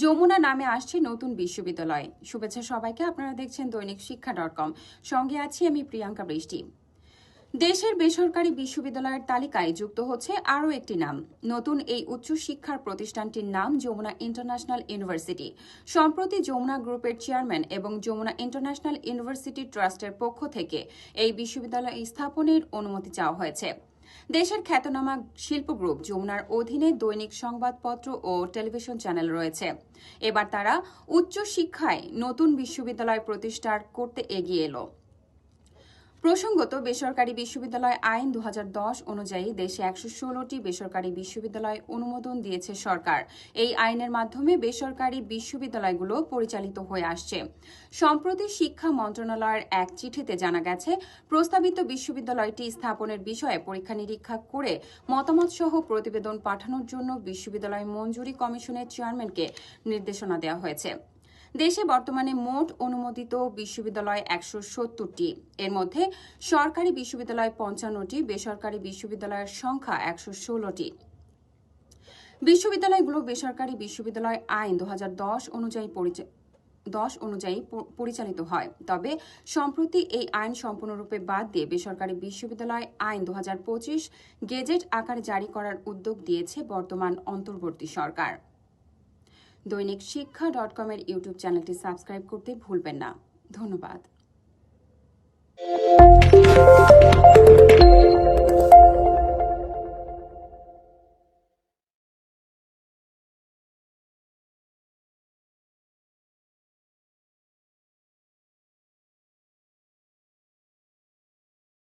যমুনা নামে আসছে নতুন বিশ্ববিদ্যালয়। শুভেচ্ছা সবাইকে। আপনারা দেখছেন দৈনিক শিক্ষা.com। সঙ্গে আছি আমি প্রিয়াঙ্কা বৃষ্টি। দেশের বেসরকারি বিশ্ববিদ্যালয়ের তালিকায় যুক্ত হচ্ছে আরও একটি নাম। নতুন এই উচ্চশিক্ষার প্রতিষ্ঠানটির নাম যমুনা ইন্টারন্যাশনাল ইউনিভার্সিটি। সম্প্রতি যমুনা গ্রুপের চেয়ারম্যান এবং যমুনা ইন্টারন্যাশনাল ইউনিভার্সিটি ট্রাস্টের পক্ষ থেকে এই বিশ্ববিদ্যালয় স্থাপনের অনুমতি চাওয়া হয়েছে। দেশের খ্যাতনামা শিল্প গ্রুপ যমুনার অধীনে দৈনিক সংবাদপত্র ও টেলিভিশন চ্যানেল রয়েছে। এবার তারা উচ্চশিক্ষায় নতুন বিশ্ববিদ্যালয় প্রতিষ্ঠা করতে এগিয়ে এলো। প্রসঙ্গত, বেসরকারি বিশ্ববিদ্যালয় আইন 2010 অনুযায়ী দেশে 116টি বেসরকারি বিশ্ববিদ্যালয় অনুমোদন দিয়েছে সরকার। এই আইনের মাধ্যমে বেসরকারি বিশ্ববিদ্যালয়গুলো পরিচালিত হয়ে আসছে। সম্প্রতি শিক্ষা মন্ত্রণালয়ের এক চিঠিতে জানা গেছে, প্রস্তাবিত বিশ্ববিদ্যালয়টি স্থাপনের বিষয়ে পরীক্ষা নিরীক্ষা করে মতামতসহ প্রতিবেদন পাঠানোর জন্য বিশ্ববিদ্যালয় মঞ্জুরি কমিশনের চেয়ারম্যানকে নির্দেশনা দেওয়া হয়েছে। দেশে বর্তমানে মোট অনুমোদিত বিশ্ববিদ্যালয় 170টি। এর মধ্যে সরকারি বিশ্ববিদ্যালয় 55টি, বেসরকারি বিশ্ববিদ্যালয়ের সংখ্যা 116টি। বিশ্ববিদ্যালয়গুলো বেসরকারি বিশ্ববিদ্যালয় আইন 2010 অনুযায়ী পরিচালিত হয়। তবে সম্প্রতি এই আইন সম্পূর্ণরূপে বাদ দিয়ে বেসরকারি বিশ্ববিদ্যালয় আইন 2025 গেজেট আকারে জারি করার উদ্যোগ দিয়েছে বর্তমান অন্তর্বর্তী সরকার। দৈনিক শিক্ষা.com এর ইউটিউব চ্যানেলটি সাবস্ক্রাইব করতে ভুলবেন না। ধন্যবাদ।